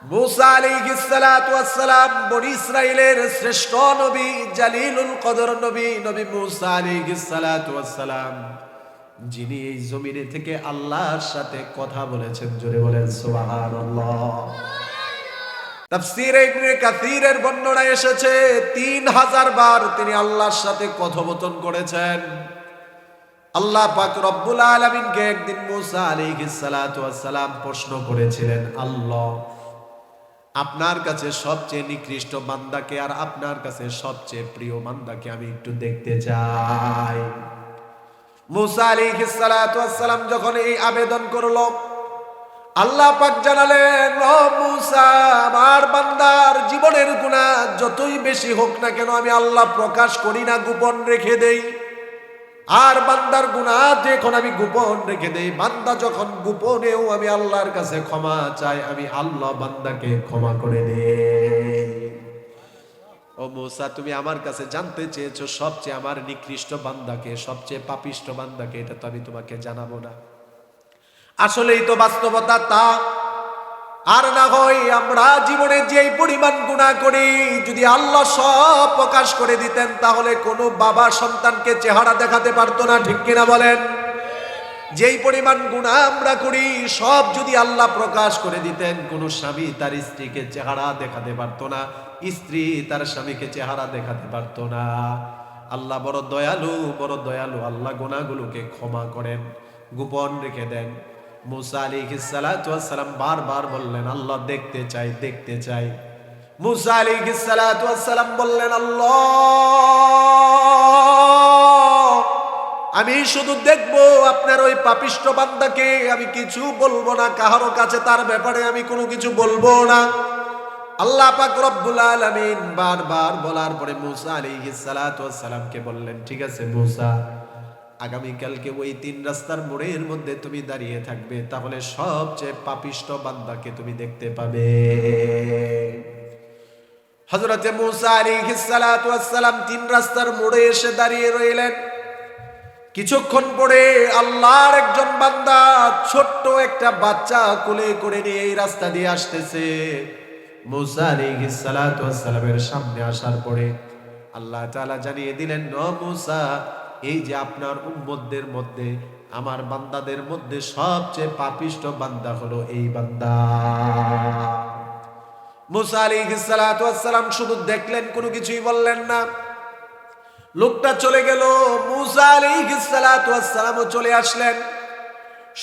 মুসা আলাইহিস সালাতু ওয়াস সালাম বনি ইসরাইলের শ্রেষ্ঠ নবী, জালিলুল কদর নবী, নবী মুসা আলাইহিস সালাতু ওয়াস সালাম, যিনি এই জমিনে থেকে আল্লাহর সাথে কথা বলেছেন। জোরে বলেন সুবহানাল্লাহ। তাফসীরে ইবনে কাসীরের বর্ণনা এসেছে 3000 বার তিনি আল্লাহর সাথে কথোপকথন করেছেন। আল্লাহ পাক রব্বুল আলামিনকে একদিন মুসা আলাইহিস সালাতু ওয়াস সালাম প্রশ্ন করেছিলেন, আল্লাহ আপনার কাছে সবচেয়ে নিকৃষ্ট বান্দাকে আর আপনার কাছে সবচেয়ে প্রিয় বান্দাকে আমি একটু দেখতে চাই। মুসা আলাইহিস সালাতু ওয়াস সালাম যখন এই আবেদন করলো, আল্লাহ পাক জানালেন, ও মুসা, আমার বান্দার জীবনের গুনাহ যতই বেশি হোক না কেন আমি আল্লাহ প্রকাশ করি না, গোপন রেখে দেই। আর বান্দার গুনাহ যখন আমি গোপন রেখে দেই, বান্দা যখন গোপনেও আমি আল্লাহর কাছে ক্ষমা চাই, আমি আল্লাহ বান্দাকে ক্ষমা করে দেই। ও মুসা, তুমি আমার কাছে জানতে চেয়েছো সবচেয়ে আমার নিকৃষ্ট বান্দাকে, সবচেয়ে পাপিষ্ট বান্দাকে, এটা তো আমি তোমাকে জানাবো না। আসলেই তো বাস্তবতা তা। আর না হয় আমরা জীবনে যেই পরিমাণ গুনাহ করি, যদি আল্লাহ সব প্রকাশ করে দিতেন তাহলে কোনো বাবা সন্তানকে চেহারা দেখাতে পারতো না, ঠিক কিনা বলেন? যেই পরিমাণ গুনাহ আমরা করি সব যদি আল্লাহ প্রকাশ করে দিতেন, কোনো স্বামী তার স্ত্রীকে চেহারা দেখাতে পারতো না, স্ত্রী তার স্বামীকে চেহারা দেখাতে পারতো না। আল্লাহ বড় দয়ালু, বড় দয়ালু। আল্লাহ গুনাহগুলোকে ক্ষমা করেন, গোপন রেখে দেন। মুসা আলাইহিস সালাতু ওয়াস সালাম বারবার বললেন, আল্লাহ দেখতে চাই, দেখতে চাই। মুসা আলাইহিস সালাতু ওয়াস সালাম বললেন, আল্লাহ আমি শুধু দেখবো আপনার ওই পাপিষ্ট বান্দাকে, আমি কিছু বলবো না, কাহারো কাছে তার ব্যাপারে আমি কোনো কিছু বলবো না। আল্লাহ পাক রব্বুল আলামিন বারবার বলার পরে মুসা আলাইহিস সালাতু ওয়াস সালামকে বললেন, ঠিক আছে মুসা, আগামীকালকে ওই 3 রাস্তার মোড়ের মধ্যে তুমি দাঁড়িয়ে থাকবে, তাহলে সবচেয়ে পাপিষ্ট বান্দাকে তুমি দেখতে পাবে। হযরতে মুসা আলাইহিস সালাতু ওয়াস সালাম 3 রাস্তার মোড়ে এসে দাঁড়িয়ে রইলেন। কিছুক্ষণ পরে আল্লাহর একজন বান্দা ছোট্ট একটা বাচ্চা কোলে করে নিয়ে এই রাস্তা দিয়ে আসতেছে। মুসা আলাইহিস সালাতু ওয়াস সালামের সামনে আসার পরে আল্লাহ তাআলা জানিয়ে দিলেন, ও মুসা, এই যে আপনার উম্মতদের মধ্যে, আমার বান্দাদের মধ্যে সবচেয়ে পাপিষ্ট বান্দা হলো এই বান্দা। মুসা আলাইহিস সালাতু ওয়াস সালাম শুধু দেখলেন, কোনো কিছুই বললেন না। লোকটা চলে গেল, মুসা আলাইহিস সালাতু ওয়াস সালামও চলে আসলেন।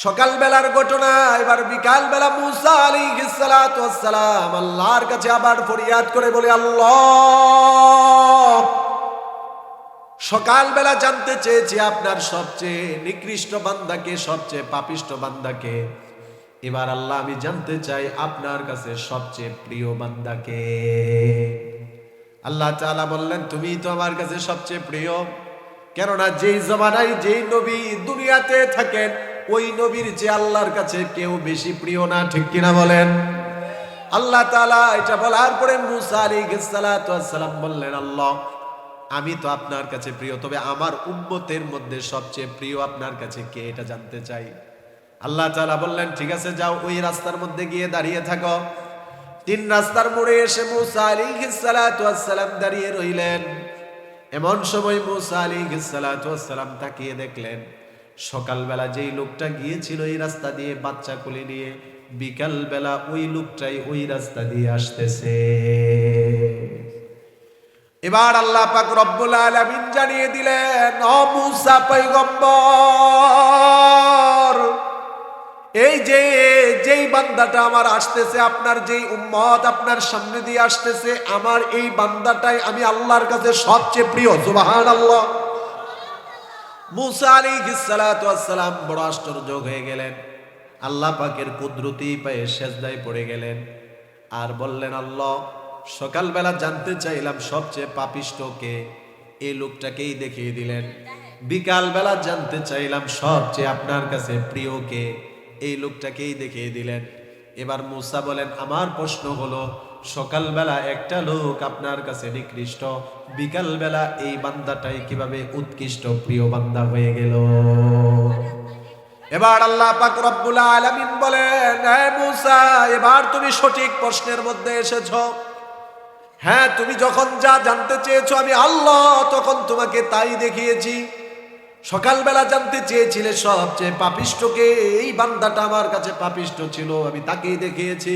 সকালবেলার ঘটনা, এবার বিকাল বেলা মুসা আলাইহিস সালাতু ওয়াস সালাম আল্লাহর কাছে আবার ফরিয়াদ করে বলে, আল্লাহ সকালবেলা জানতে চেয়েছি আপনার সবচেয়ে নিকৃষ্ট বান্দাকে, সবচেয়ে পাপিষ্ট বান্দাকে। এবার আল্লাহ আমি জানতে চাই আপনার কাছে সবচেয়ে প্রিয় বান্দাকে। আল্লাহ তাআলা বললেন, তুমি তো আমার কাছে সবচেয়ে প্রিয়, কেননা যেই জমানায় যেই নবী দুনিয়াতে থাকেন ওই নবীর যে আল্লাহর কাছে কেউ বেশি প্রিয় না, ঠিক কিনা বলেন? আল্লাহ তাআলা এটা বলার পরে মুসা আলাইহিস সালাতু ওয়াস সালাম বললেন, আল্লাহ আমি তো আপনার কাছে প্রিয়, তবে আমার উম্মতের মধ্যে সবচেয়ে প্রিয় আপনার কাছে কে, এটা জানতে চাই। আল্লাহ তাআলা বললেন, ঠিক আছে যাও, ওই রাস্তার মধ্যে গিয়ে দাঁড়িয়ে থাকো। 3 রাস্তার মোড়ে এসে মুসা আলাইহিস সালাতু ওয়াস সালাম দাঁড়িয়ে রইলেন। এমন সময় মুসা আলাইহিস সালাতু ওয়াস সালাম তাকিয়ে দেখলেন, সকালবেলা যেই লোকটা গিয়েছিল এই রাস্তা দিয়ে বাচ্চা কোলে নিয়ে, বিকালবেলা ওই লোকটাই ওই রাস্তা দিয়ে আসতেছে। এবার আল্লাহ পাক রব্বুল আলামিন জানিয়ে দিলেন, ও মুসা পয়গম্বর, এই যে যেই বান্দাটা আমার আসতেছে, আপনার যেই উম্মত আপনার সামনে দিয়ে আসতেছে, আমার এই বান্দাটাই আমি আল্লাহর কাছে সবচেয়ে প্রিয়। সুবহানাল্লাহ। মুসা আলাইহিস সালাতু ওয়াস সালাম বড় আশ্চর্য হয়ে গেলেন, আল্লাহ পাকের কুদরতি পায়ে সেজদায় পড়ে গেলেন আর বললেন, আল্লাহ সকালবেলা জানতে চাইলাম সবচেয়ে পাপিষ্ট কে, এই লোকটাকেই দেখিয়ে দিলেন। বিকালবেলা জানতে চাইলাম সবচেয়ে আপনার কাছে প্রিয় কে, এই লোকটাকেই দেখিয়ে দিলেন। এবার মুসা বলেন, আমার প্রশ্ন হলো, সকালবেলা একটা লোক আপনার কাছে নিকৃষ্ট, বিকালবেলা এই বান্দাটাই কিভাবে উৎকৃষ্ট প্রিয় বান্দা হয়ে গেল? এবার আল্লাহ পাক রব্বুল আলামিন বলেন, হে মূসা, এবার তুমি সঠিক প্রশ্নের মধ্যে এসেছো। হ্যাঁ, তুমি যখন যা জানতে চেয়েছো আমি আল্লাহ তখন তোমাকে তাই দেখিয়েছি। সকালবেলা জানতে চেয়েছিলে সবচেয়ে পাপিষ্ঠকে, এই বান্দাটা আমার কাছে পাপিষ্ঠ ছিল, আমি তাকেই দেখিয়েছি।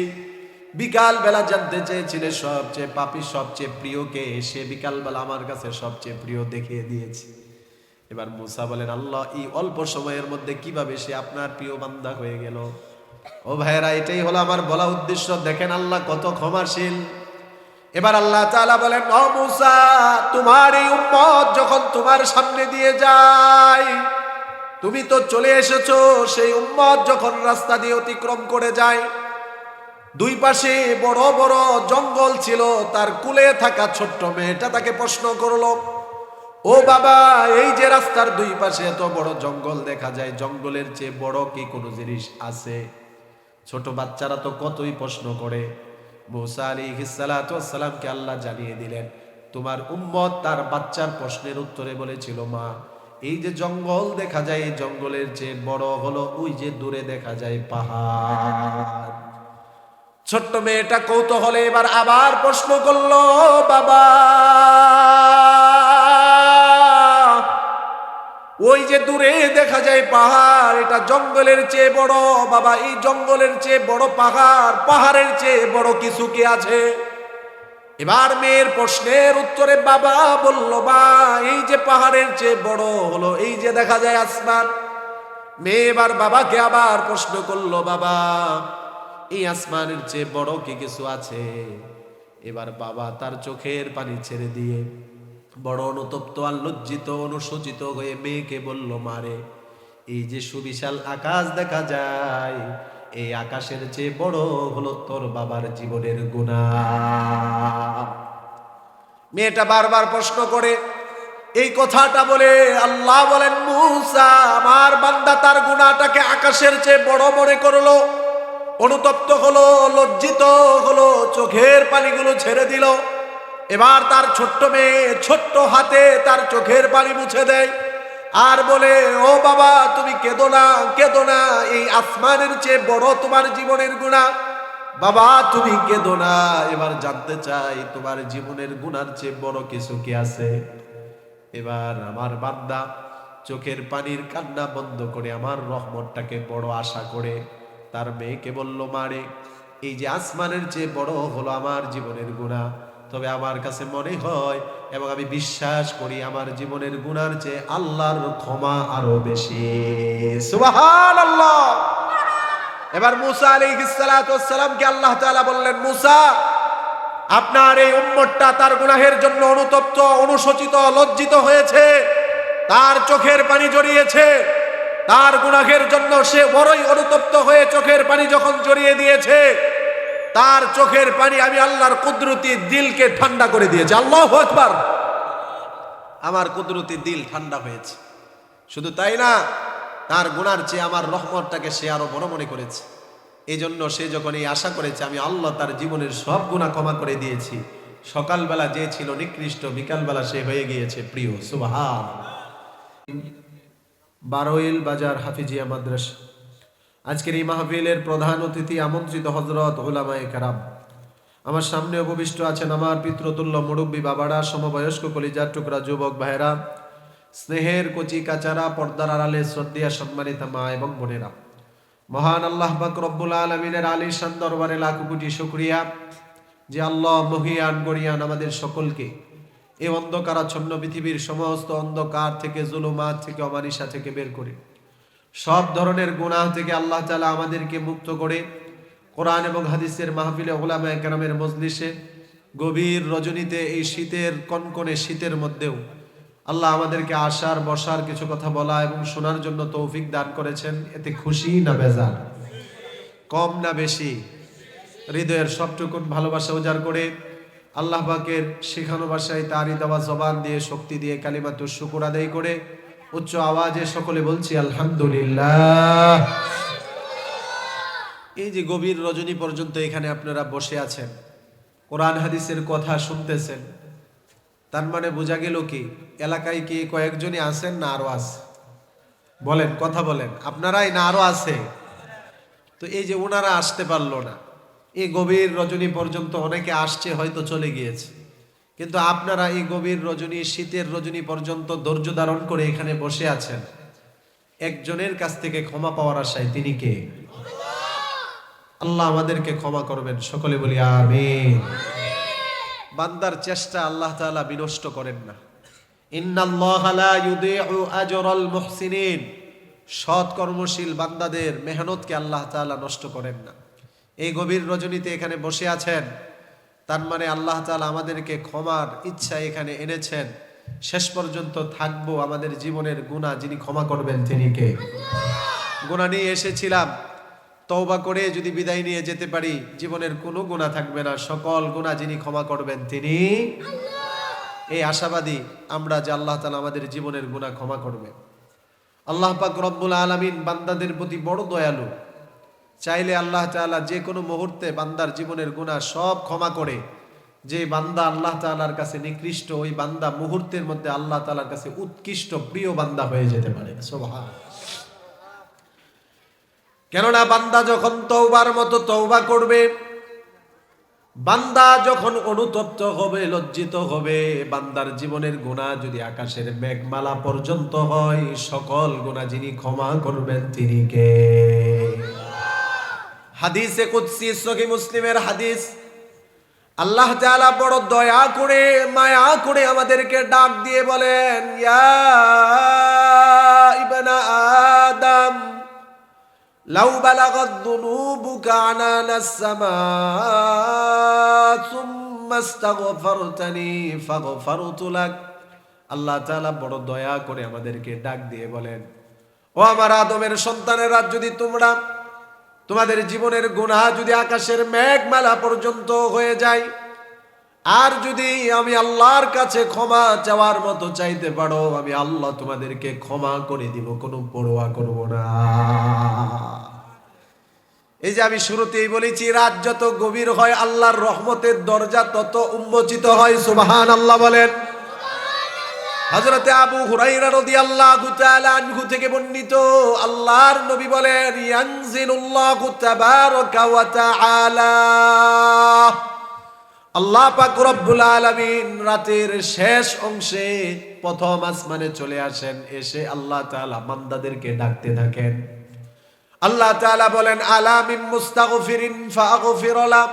বিকাল বেলা জানতে চেয়েছিলে সবচেয়ে পাপী, সবচেয়ে প্রিয়কে, সে বিকালবেলা আমার কাছে সবচেয়ে প্রিয় দেখিয়ে দিয়েছি। এবার মূসা বলেন, আল্লাহ এই অল্প সময়ের মধ্যে কিভাবে সে আপনার প্রিয় বান্দা হয়ে গেল? ও ভাইয়েরা, এটাই হলো আমার বলা উদ্দেশ্য। দেখেন আল্লাহ কত ক্ষমাশীল। এবার আল্লাহ তাআলা বলেন, ও মূসা, তোমার এই উম্মত যখন তোমার সামনে দিয়ে যায়, তুমি তো চলে এসেছো। সেই উম্মত যখন রাস্তা দিয়ে অতিক্রম করে যায়, দুই পাশে বড় বড় জঙ্গল ছিল। তার কুলে থাকা ছোট্ট মেয়েটা তাকে প্রশ্ন করলো, ও বাবা, এই যে রাস্তার দুই পাশে এত বড় জঙ্গল দেখা যায়, জঙ্গলের চেয়ে বড় কি কোনো জিনিস আছে? ছোট বাচ্চারা তো কতই প্রশ্ন করে। মূসা আলাইহিস সালাতু ওয়াস সালামকে আল্লাহ জানিয়ে দিলেন, তোমার উম্মত তার বাচ্চার প্রশ্নের উত্তরে বলেছিল, মা, এই যে জঙ্গল দেখা যায়, এই জঙ্গলের চেয়ে বড় হলো ওই যে দূরে দেখা যায় পাহাড়। ছোট্ট মেয়েটা কৌতূহলে এবার আবার প্রশ্ন করলো, বাবা, ওই যে দূরে দেখা যায় পাহাড়, এটা জঙ্গলের চেয়ে বড়। বাবা, এই জঙ্গলের চেয়ে বড় পাহাড়, পাহাড়ের চেয়ে বড় কিছু কি আছে? এবার মেয়ের প্রশ্নের উত্তরে বাবা বলল, মা, এই যে পাহাড়ের চেয়ে বড় হলো এই যে দেখা যায় আসমান। মেয়ে এবার বাবাকে আবার প্রশ্ন করলো, বাবা, এই আসমানের চেয়ে বড় কি কিছু আছে? এবার বাবা তার চোখের পানি ছেড়ে দিয়ে বড় অনুতপ্ত আর লজ্জিত অনুশোচিত হয়ে মেয়েকে বলল, মারে, এই যে সুবিশাল আকাশ দেখা যায়, এই আকাশের চেয়ে বড় হলো তোর বাবার জীবনের গুনাহ। মেয়েটা বারবার প্রশ্ন করে এই কথাটা বলে আল্লাহ বলেন, মূসা, আমার বান্দা তার গুনাহটাকে আকাশের চেয়ে বড় মনে করলো, অনুতপ্ত হলো, লজ্জিত হলো, চোখের পানিগুলো ছেড়ে দিল। এবার তার ছোট্ট মেয়ে ছোট্ট হাতে তার চোখের পানি মুছে দেয় আর বলে, ও বাবা, তুমি কেঁদো না, কেঁদো না, এই আসমানের চেয়ে বড় তোমার জীবনের গুনাহ। বাবা, তুমি কেঁদো না, এবার জানতে চাই তোমার জীবনের গুনার চেয়ে বড় কিছু কি আছে? এবার আমার বান্দা চোখের পানির কান্না বন্ধ করে আমার রহমতটাকে বড় আশা করে তার মেয়েকে বলল, মারে, এই যে আসমানের চেয়ে বড় হলো আমার জীবনের গুনাহ, তবে আমার কাছে মনে হয় এবং আমি বিশ্বাস করি আমার জীবনের গুনার চেয়ে আল্লাহর ক্ষমা আরো বেশি। সুবহানাল্লাহ। এবার মূসা আলাইহিস সালাতু ওয়াস সালামকে আল্লাহ তাআলা বললেন, মূসা, আপনার এই উম্মতটা তার গুনাহের জন্য অনুতপ্ত, অনুশোচিত, লজ্জিত হয়েছে, তার চোখের পানি জড়িয়েছে। তার গুনাহের জন্য সে বড়ই অনুতপ্ত হয়ে চোখের পানি যখন জড়িয়ে দিয়েছে, তার চোখের পানি আমি আল্লাহর কুদরতি দিলকে ঠান্ডা করে দিয়েছে। আল্লাহু আকবার। আমার কুদরতি দিল ঠান্ডা হয়েছে। শুধু তাই না, তার গুনার চেয়ে আমার রহমতটাকে সে আরো বড় মনে করেছে। এই জন্য সে যখন এই আশা করেছে আমি আল্লাহ তার জীবনের সব গুনাহ ক্ষমা করে দিয়েছি, সকালবেলা যে ছিল নিকৃষ্ট, বিকালবেলা সে হয়ে গিয়েছে প্রিয়। সুবহান। বারোইল বাজার হাফিজিয়া মাদ্রাসা। আজকের এই মাহফিলের প্রধান অতিথি আমন্ত্রিত হযরত উলামায়ে কেরাম। আমার সামনে উপবিষ্ট আছেন আমার পিতৃতুল্য মুরব্বী বাবারা, সমবয়স্ক কলিজার টুকরা যুবক ভাইরা, স্নেহের কচি কাচারা, পর্দার আড়ালে শ্রদ্ধেয়া সম্মানিতা মা এবং বোনেরা। মহান আল্লাহ পাক রব্বুল আলামিনের আলিশান দরবারে লাখ কোটি শুকরিয়া যে আল্লাহ মহিয়ান গরিয়ান আমাদের সকলকে এই অন্ধকারাচ্ছন্ন পৃথিবীর সমস্ত অন্ধকার থেকে, জুলুমাত থেকে, অমানিসা থেকে বের করে সব ধরনের গুনাহ থেকে আল্লাহ তাআলা আমাদেরকে মুক্ত করে কোরআন এবং হাদিসের মাহফিলে উলামায়ে কেরামের মজলিসে গভীর রজনীতে এই শীতের কনকনে শীতের মধ্যেও আল্লাহ আমাদেরকে আসার বসার কিছু কথা বলা এবং শোনার জন্য তৌফিক দান করেছেন। এতে খুশি না বেজার? কম না বেশি? হৃদয়ের সবটুকুন ভালোবাসা উজাড় করে আল্লাহ পাকের শেখানো ভাষায় তারই দেওয়া জবান দিয়ে, শক্তি দিয়ে কালিমাতুশ শুকর আদায় করে উচ্চ আওয়াজে সকলে বলছি আলহামদুলিল্লাহ। এই যে গভীর রজনী পর্যন্ত এখানে আপনারা বসে আছেন, কোরআন হাদিসের কথা শুনতেছেন, তার মানে বোঝা গেল কি এলাকায় কি কয়েকজনই আছেন না আরো আছে? বলেন, কথা বলেন, আপনারাই না আরো আছে? তো এই যে ওনারা আসতে পারলো না, এই গভীর রজনী পর্যন্ত অনেকে আসছে, হয়তো চলে গিয়েছে, কিন্তু আপনারা এই গভীর রজনী, শীতের রজনী পর্যন্ত ধৈর্য ধারণ করে এখানে বসে আছেন একজনের কাছ থেকে ক্ষমা পাওয়ার আশায়। তিনি কে? আল্লাহ আমাদেরকে ক্ষমা করবেন, সকলে বলি আমিন। বান্দার চেষ্টা আল্লাহ তাআলা বিনষ্ট করেন না। ইন্নাল্লাহা লা ইউদিউ আজরাল মুহসিনিন, সৎ কর্মশীল বান্দাদের মেহনতকে আল্লাহ তাআলা নষ্ট করেন না। এই গভীর রজনীতে এখানে বসে আছেন, তার মানে আল্লাহ তাআলা আমাদেরকে ক্ষমার ইচ্ছা এখানে এনেছেন। শেষ পর্যন্ত থাকবো, আমাদের জীবনের গুনাহ যিনি ক্ষমা করবেন তিনি কে? গুনাহ নিয়ে এসেছিলাম, তওবা করে যদি বিদায় নিয়ে যেতে পারি জীবনের কোনো গুনাহ থাকবে না, সকল গুনাহ যিনি ক্ষমা করবেন তিনি আল্লাহ। এই আশাবাদী আমরা যে আল্লাহ তাআলা আমাদের জীবনের গুনাহ ক্ষমা করবেন। আল্লাহ পাক রব্বুল আলামিন বান্দাদের প্রতি বড় দয়ালু। চাইলে আল্লাহ তাআলা যে কোনো মুহূর্তে বান্দার জীবনের গুনাহ সব ক্ষমা করে, যে বান্দা আল্লাহ তাআলার কাছে নিকৃষ্ট, ওই বান্দা মুহূর্তের মধ্যে আল্লাহ তাআলার কাছে উৎকৃষ্ট প্রিয় বান্দা হয়ে যেতে পারে। সুবহানাল্লাহ। কেননা বান্দা যখন তওবার মতো তওবা করবে, বান্দা যখন অনুতপ্ত হবে, লজ্জিত হবে, বান্দার জীবনের গুনাহ যদি আকাশের মেঘমালা পর্যন্ত হয়, সকল গুনাহ যিনি ক্ষমা করবেন তিনি কে? হাদিসে কুদসি, সহিহ মুসলিমের হাদিস, আল্লাহ তাআলা বড় দয়া করে, মায়া করে আমাদেরকে ডাক দিয়ে বলেন, ইয়া ইবনা আদম লাউ বালাগাত যুনুবুকা আনানাস সামা সুম্মা ইস্তাগফারতানি ফাগফারতু লাক। আল্লাহ তাআলা বড় দয়া করে আমাদেরকে ডাক দিয়ে বলেন, ও আমার আদমের সন্তানেরা, যদি তোমরা তোমাদের জীবনের গুনাহ যদি আকাশের মেঘমালা পর্যন্ত হয়ে যায়, আর যদি আমি আল্লাহর কাছে ক্ষমা চাওয়ার মতো চাইতে পারো, আমি আল্লাহ তোমাদেরকে ক্ষমা করে দিব, কোনো পরোয়া করব না। এই যে আমি শুরুতেই বলেছি, রাত যত গভীর হয় আল্লাহর রহমতের দরজা তত উন্মোচিত হয়। সুবহানাল্লাহ বলেন। হযরতে আবু হুরায়রা রাদিয়াল্লাহু তাআলা আনহু থেকে বর্ণিত, আল্লাহর নবী বলেন, ইয়ানজিলুল্লাহু তাবারাকা ওয়া তাআলা, আল্লাহ পাক রব্বুল আলামিন রাতের শেষ অংশে প্রথম আসমানে চলে আসেন, এসে আল্লাহ তাআলা বান্দাদেরকে ডাকতে থাকেন। আল্লাহ তাআলা বলেন, আলা মিন মুস্তাগফিরিন ফাগফির লা,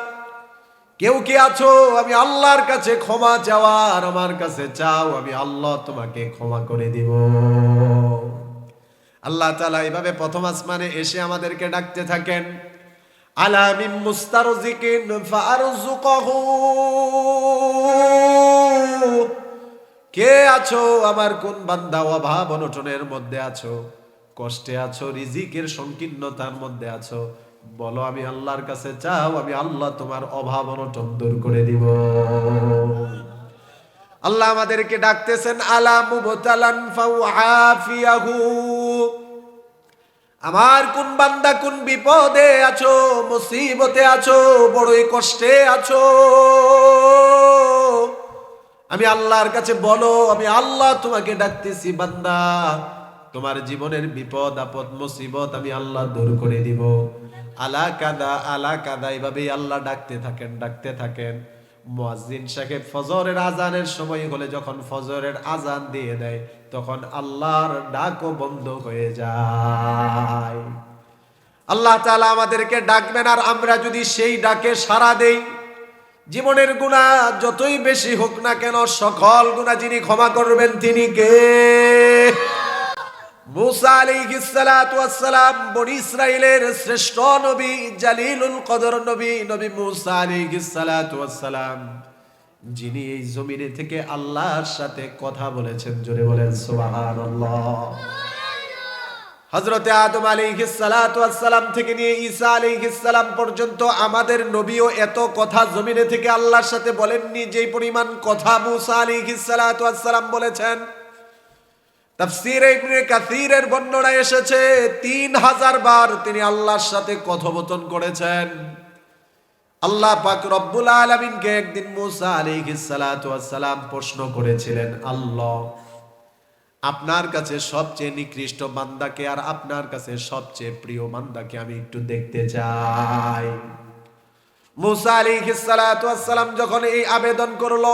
কেউ কি আছো আমি আল্লাহর কাছে ক্ষমা চাওয়ার, আমার কাছে চাও, আমি আল্লাহ তোমাকে ক্ষমা করে দিব। আল্লাহ তাআলা এইভাবে প্রথম আসমানে এসে আমাদেরকে ডাকতে থাকেন। আলা মিন মুস্তারজিকিন ফারযুকহু, কে আছো আমার কোন বান্দা অভাব অনটনের মধ্যে আছো, কষ্টে আছো, রিজিকের সংকীর্ণতার মধ্যে আছো, বলো আমি আল্লাহর কাছে চাও, আমি আল্লাহ তোমার অভাব অনটন দূর করে দিব। আল্লাহ আমাদেরকে ডাকতেছেন, আলা মুবতালান ফাউআফিয়াহু, আমার কোন বান্দা কোন বিপদে আছো, মুসিবতে আছো, বড়ই কষ্টে আছো, আমি আল্লাহর কাছে বলো, আমি আল্লাহ তোমাকে ডাকতেছি, বান্দা তোমার জীবনের বিপদ আপদ মুসিবত আমি আল্লাহ দূর করে দিব। আলা কাদা আলা কাদা, এইভাবেই আল্লাহ ডাকতে থাকেন, ডাকতে থাকেন। মুয়াজ্জিন সাহেব ফজরের আজানের সময় হলে যখন ফজরের আজান দিয়ে দেয়, তখন আল্লাহর ডাকও বন্ধ হয়ে যায়। আল্লাহ তাআলা আমাদেরকে ডাকবেন, আর আমরা যদি সেই ডাকে সাড়া দেই, জীবনের গুনাহ যতই বেশি হোক না কেন, সকল গুনাহ যিনি ক্ষমা করবেন তিনি কে? মুসা আলাইহিস সালাতু ওয়াস সালাম, বনি ইসরাইলের শ্রেষ্ঠ নবী, জালিলুল কদর নবী, নবী মুসা আলাইহিস সালাতু ওয়াস সালাম, যিনি এই জমিনে থেকে আল্লাহর সাথে কথা বলেছেন। জোরে বলেন সুবহানাল্লাহ। হযরতে আদম আলাইহিস সালাতু ওয়াস সালাম থেকে নিয়ে ঈসা আলাইহিস সালাম পর্যন্ত আমাদের নবীও এত কথা জমিনে থেকে আল্লাহর সাথে বলেননি, যেই পরিমাণ কথা মুসা আলাইহিস সালাতু ওয়াস সালাম বলেছেন। তাফসীরে ইবনে কাসীরের বর্ণনা এসেছে 3000 বার তিনি আল্লাহর সাথে কথোপকথন করেছেন। আল্লাহ পাক রব্বুল আলামিনকে একদিন মুসা আলাইহিস সালাতু ওয়াস সালাম প্রশ্ন করেছিলেন, আল্লাহ আপনার কাছে সবচেয়ে নিকৃষ্ট বান্দাকে আর আপনার কাছে সবচেয়ে প্রিয় বান্দাকে আমি একটু দেখতে চাই। মুসা আলাইহিস সালাতু ওয়াস সালাম যখন এই আবেদন করলো,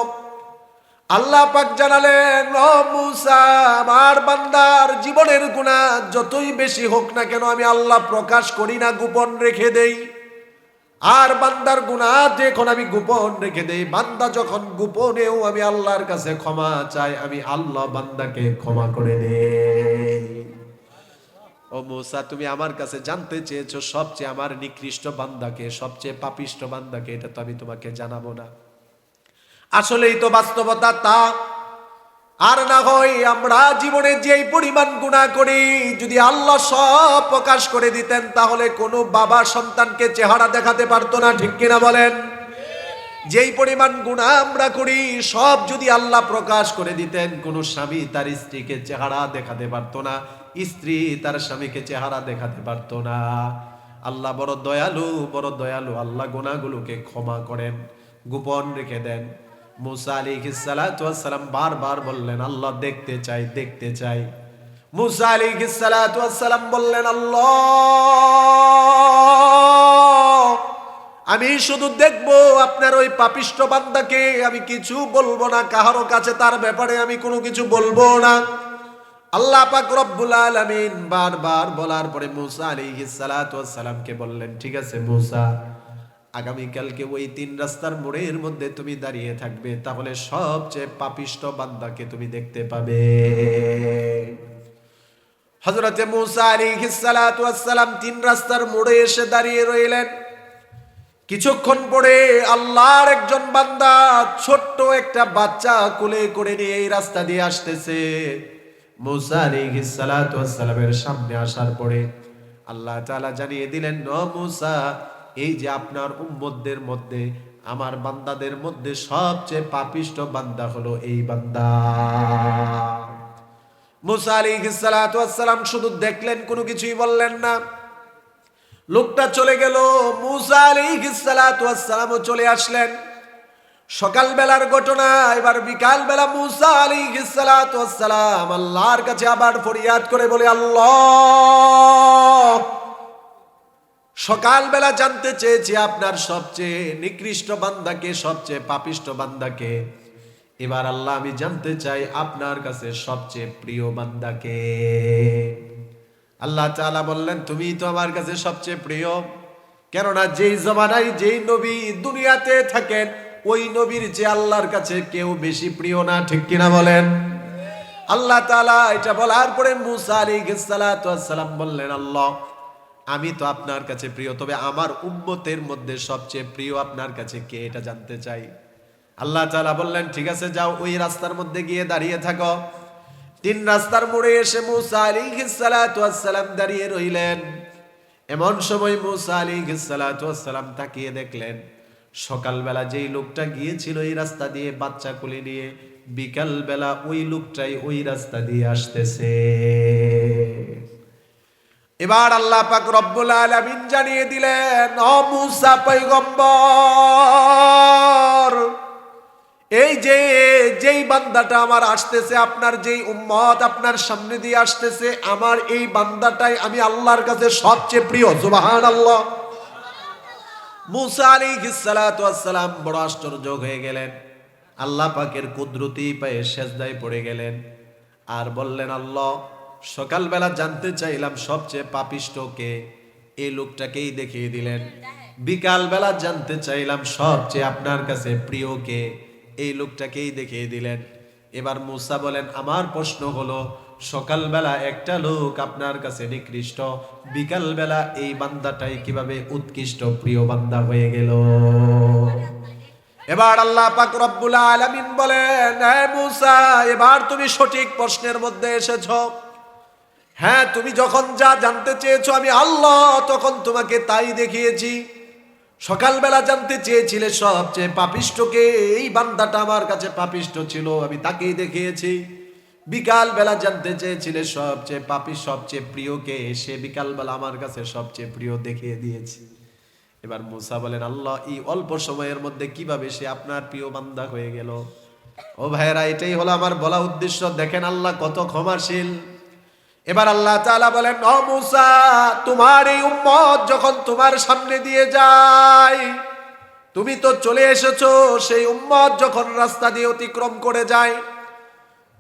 আল্লাহ পাক জানালেন, ও মুসা, আমার বান্দার জীবনের গুনাহ যতই বেশি হোক না কেন আমি আল্লাহ প্রকাশ করি না, গোপন রেখে দেই। আর বান্দার গুনাহ যখন আমি গোপন রেখে দেই, বান্দা যখন গোপনেও আমি আল্লাহর কাছে ক্ষমা চাই, আমি আল্লাহ বান্দাকে ক্ষমা করে দেই। ও মুসা, তুমি আমার কাছে জানতে চেয়েছো সবচেয়ে আমার নিকৃষ্ট বান্দাকে, সবচেয়ে পাপিষ্ট বান্দাকে, এটা তো আমি তোমাকে জানাবো না। আসলেই তো বাস্তবতা তা। আর না হয় আমরা জীবনে যেই পরিমাণ গুনাহ করি, যদি আল্লাহ সব প্রকাশ করে দিতেন তাহলে কোনো বাবা সন্তানকে চেহারা দেখাতে পারতো না, ঠিক কিনা বলেন? যেই পরিমাণ গুনাহ আমরা করি সব যদি আল্লাহ প্রকাশ করে দিতেন, কোনো স্বামী তার স্ত্রীকে চেহারা দেখাতে পারতো না, স্ত্রী তার স্বামীকে চেহারা দেখাতে পারতো না। আল্লাহ বড় দয়ালু, বড় দয়ালু। আল্লাহ গুনাহগুলোকে ক্ষমা করেন, গোপন রেখে দেন। মুসা আলাইহিস সালাতু ওয়াস সালাম বারবার বললেন, আল্লাহ দেখতে চাই, দেখতে চাই। মুসা আলাইহিস সালাতু ওয়াস সালাম বললেন, আল্লাহ, আমি শুধু দেখবো আপনার ওই পাপিষ্ট বান্দাকে, আমি কিছু বলবো না, কাহারো কাছে তার ব্যাপারে আমি কোনো কিছু বলবো না। আল্লাহ পাক রব্বুল আলামিন বারবার বলার পরে মুসা আলাইহিস সালাতু ওয়াস সালামকে বললেন, ঠিক আছে মুসা, আগামীকালকে ওই 3 রাস্তার মোড়ের মধ্যে তুমি দাঁড়িয়ে থাকবে, তাহলে সবচেয়ে পাপিষ্ট বান্দাকে তুমি দেখতে পাবে। হযরতে মুসা আলাইহিস সালাতু ওয়াস সালাম 3 রাস্তার মোড়ে এসে দাঁড়িয়ে রইলেন। কিছুক্ষণ পরে আল্লাহর একজন বান্দা ছোট্ট একটা বাচ্চা কোলে করে নিয়ে এই রাস্তা দিয়ে আসতেছে। মুসা আলাইহিস সালাতু ওয়াস সালামের সামনে আসার পরে আল্লাহ তাআলা জানিয়ে দিলেন, ও মুসা, এই যে আপনার উম্মতদের মধ্যে, আমার বান্দাদের মধ্যে সবচেয়ে পাপিষ্ট বান্দা হলো এই বান্দা। মুসা আলাইহিস সালাতু ওয়াস সালাম শুধু দেখলেন, কোনো কিছুই বললেন না। লোকটা চলে গেল, মুসা আলাইহিস সালাতু ওয়াস সালামও চলে আসলেন। সকালবেলার ঘটনা, এবার বিকাল বেলা মুসা আলাইহিস সালাতু ওয়াস সালাম আল্লাহর কাছে আবার ফরিয়াদ করে বলে, আল্লাহ, সকালবেলা জানতে চেয়েছি আপনার সবচেয়ে নিকৃষ্ট বান্দাকে, সবচেয়ে পাপিষ্ট বান্দাকে। এবার আল্লাহ আমি জানতে চাই আপনার কাছে সবচেয়ে প্রিয় বান্দাকে। আল্লাহ তাআলা বললেন, তুমি তো আমার কাছে সবচেয়ে প্রিয়, কেননা যেই জমানায় যেই নবী দুনিয়াতে থাকেন ওই নবীর যে আল্লাহর কাছে কেউ বেশি প্রিয় না, ঠিক কিনা বলেন? আল্লাহ তাআলা এটা বলার পরে মুসা আলাইহিস সালাতু ওয়াস সালাম বললেন, আল্লাহ, আমি তো আপনার কাছে প্রিয়, তবে আমার উম্মতের মধ্যে সবচেয়ে প্রিয় আপনার কাছে কে, এটা জানতে চাই। আল্লাহ তাআলা বললেন, ঠিক আছে, যাও ওই রাস্তার মধ্যে গিয়ে দাঁড়িয়ে থাকো। 3 রাস্তার মোড়ে এসে মুসা আলাইহিস সালাতু ওয়াস সালাম দাঁড়িয়ে রইলেন। এমন সময় মুসা আলাইহিস সালাতু ওয়াস সালাম তাকিয়ে দেখলেন, সকালবেলা যেই লোকটা গিয়েছিল এই রাস্তা দিয়ে বাচ্চা কোলে নিয়ে, বিকালবেলা ওই লোকটাই ওই রাস্তা দিয়ে আসতেছে। এবার আল্লাহ পাক রব্বুল আলামিন জানিয়ে দিলেন, ও মুসা পয়গম্বর, এই যে যেই বান্দাটা আমার আসতেছে, আপনার যেই উম্মত আপনার সামনে দিয়ে আসতেছে, আমার এই বান্দাটাই আমি আল্লাহর কাছে সবচেয়ে প্রিয়। সুবহানাল্লাহ। মুসা আলাইহিস সালাতু ওয়াস সালাম বড় আশ্চর্য হয়ে গেলেন, আল্লাহ পাকের কুদরতি পায়ে সেজদায় পড়ে গেলেন আর বললেন, আল্লাহ, সকালবেলা জানতে চাইলাম সবচেয়ে পাপিষ্ট কে, এই লোকটাকেই দেখিয়ে দিলেন। বিকালবেলা জানতে চাইলাম সবচেয়ে আপনার কাছে প্রিয় কে, এই লোকটাকেই দেখিয়ে দিলেন। এবার মুসা বলেন, আমার প্রশ্ন হলো, সকালবেলা একটা লোক আপনার কাছে নিকৃষ্ট, বিকালবেলা এই বান্দাটাই কিভাবে উৎকৃষ্ট প্রিয় বান্দা হয়ে গেল? এবার আল্লাহ পাক রব্বুল আলামিন বলেন, হে মুসা, এবার তুমি সঠিক প্রশ্নের মধ্যে এসেছো। হ্যাঁ, তুমি যখন যা জানতে চেয়েছো আমি আল্লাহ তখন তোমাকে তাই দেখিয়েছি। সকালবেলা জানতে চেয়েছিলে সবচেয়ে পাপিষ্টকে, এই বান্দাটা আমার কাছে পাপিষ্ট ছিল, আমি তাকেই দেখিয়েছি। বিকালবেলা জানতে চেয়েছিলে সবচেয়ে পাপী, সবচেয়ে প্রিয়কে, সে বিকালবেলা আমার কাছে সবচেয়ে প্রিয় দেখিয়ে দিয়েছি। এবার মুসা বলেন, আল্লাহ, এই অল্প সময়ের মধ্যে কিভাবে সে আপনার প্রিয় বান্দা হয়ে গেল? ও ভাইয়েরা, এটাই হলো আমার বলা উদ্দেশ্য। দেখেন আল্লাহ কত ক্ষমাশীল। এবার আল্লাহ তাআলা বলেন, ও মূসা, তোমার এই উম্মত যখন তোমার সামনে দিয়ে যায়, তুমি তো চলে এসেছো, সেই উম্মত যখন রাস্তা দিয়ে অতিক্রম করে যায়,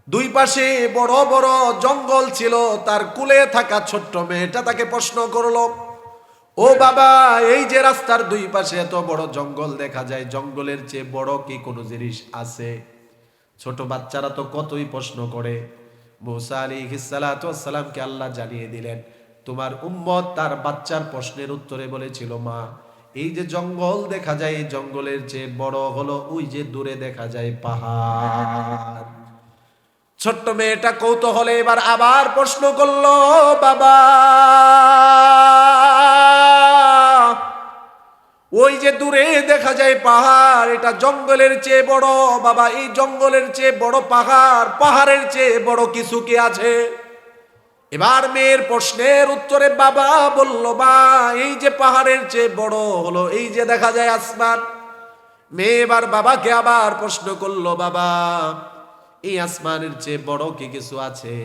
দুই পাশে বড় বড় জঙ্গল ছিল, তার কুলে থাকা ছোট্ট মেয়েটা তাকে প্রশ্ন করলো, ও বাবা, এই যে রাস্তার দুই পাশে এত বড় জঙ্গল দেখা যায়, জঙ্গলের চেয়ে বড় কি কোনো জিনিস আছে? ছোট বাচ্চারা তো কতই প্রশ্ন করে। মূসা আলাইহিস সালাতু ওয়াস সালামকে আল্লাহ জানিয়ে দিলেন, তোমার উম্মত তার বাচ্চার প্রশ্নের উত্তরে বলেছিল, মা, এই যে জঙ্গল দেখা যায়, এই জঙ্গলের চেয়ে বড় হলো ওই যে দূরে দেখা যায় পাহাড়। ছোট্ট মেয়েটা কৌতূহলে এবার আবার প্রশ্ন করলো, বাবা, ওই যে দূরে দেখা যায় পাহাড়, এটা জঙ্গলের চেয়ে বড়। বাবা, এই জঙ্গলের চেয়ে বড় পাহাড়, পাহাড়ের চেয়ে বড় কিছু কি আছে? এবার মেয়ের প্রশ্নের উত্তরে বাবা বলল, মা, এই যে পাহাড়ের চেয়ে বড় হলো এই যে দেখা যায় আসমান। মেয়ে এবার বাবাকে আবার প্রশ্ন করলো, বাবা, এই আসমানের চেয়ে বড় কি কিছু আছে?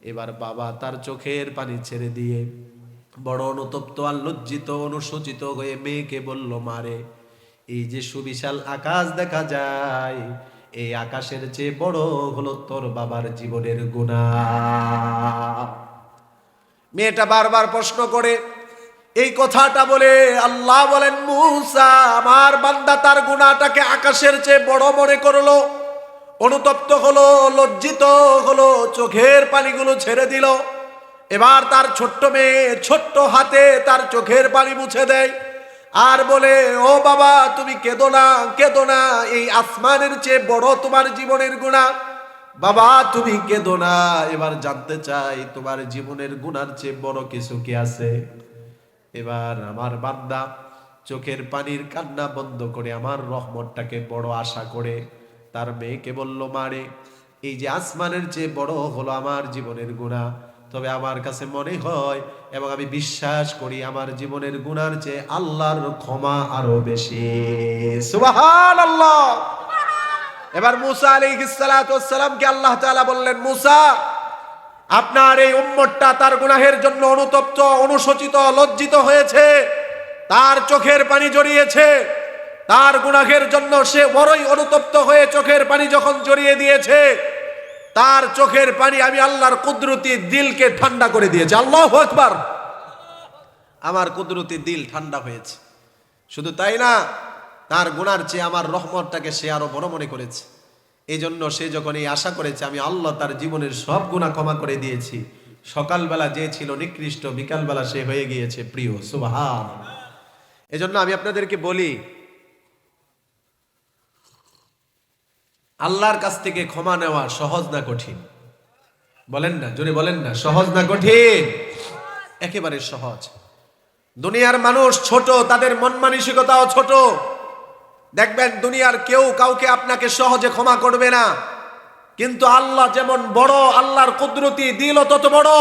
এবার বাবা তার চোখের পানি ছেড়ে দিয়ে বড় অনুতপ্ত আর লজ্জিত অনুশোচিত হয়ে মেয়েকে বলল, মারে, এই যে সুবিশাল আকাশ দেখা যায়, এই আকাশের চেয়ে বড় হলো তোর বাবার জীবনের গুনাহ। মেয়েটা বারবার প্রশ্ন করে এই কথাটা বলে আল্লাহ বলেন, মূসা, আমার বান্দা তার গুনাহটাকে আকাশের চেয়ে বড় মনে করলো, অনুতপ্ত হলো, লজ্জিত হলো, চোখের পানিগুলো ছেড়ে দিল। এবার তার ছোট্ট মেয়ে ছোট্ট হাতে তার চোখের পানি মুছে দেয় আর বলে, ও বাবা, তুমি কেঁদো না, কেঁদো না, এই আসমানের চেয়ে বড় তোমার জীবনের গুনাহ। বাবা, তুমি কেঁদো না, এবার জানতে চাই তোমার জীবনের গুনার চেয়ে বড় কিছু কি আছে? এবার আমার বান্দা চোখের পানির কান্না বন্ধ করে আমার রহমতটাকে বড় আশা করে তার মেয়েকে বলল, মারে, এই যে আসমানের চেয়ে বড় হলো আমার জীবনের গুনাহ, তবে আমার কাছে মনে হয় এবং আমি বিশ্বাস করি আমার জীবনের গুনার চেয়ে আল্লাহর ক্ষমা আরো বেশি। সুবহানাল্লাহ। এবার মূসা আলাইহিস সালাতু ওয়াস সালামকে আল্লাহ তাআলা বললেন, মূসা, আপনার এই উম্মতটা তার গুনাহের জন্য অনুতপ্ত, অনুশোচিত, লজ্জিত হয়েছে, তার চোখের পানি জড়িয়েছে, তার গুনাহের জন্য সে বড়ই অনুতপ্ত হয়ে চোখের পানি যখন জড়িয়ে দিয়েছে, তার চোখের পানি আমি আল্লাহর কুদরতি দিলকে ঠান্ডা করে দিয়েছে। আল্লাহু আকবার। আমার কুদরতি দিল ঠান্ডা হয়েছে। শুধু তাই না, তার গুনার চেয়ে আমার রহমতটাকে সে আরো বড় মনে করেছে। এই জন্য সে যখন এই আশা করেছে আমি আল্লাহ তার জীবনের সব গুনাহ ক্ষমা করে দিয়েছি, সকালবেলা যে ছিল নিকৃষ্ট, বিকালবেলা সে হয়ে গিয়েছে প্রিয়। সুবহানাল্লাহ। এজন্য আমি আপনাদেরকে বলি, আল্লাহর কাছ থেকে ক্ষমা নেওয়া সহজ না কঠিন? বলেন না, জোরে বলেন না, সহজ না কঠিন? একেবারে সহজ। দুনিয়ার মানুষ ছোট, তাদের মন মানসিকতাও ছোট। দেখবেন দুনিয়ার কেউ কাউকে আপনাকে সহজে ক্ষমা করবে না, কিন্তু আল্লাহ যেমন বড়, আল্লাহর কুদরতি দিল তত বড়।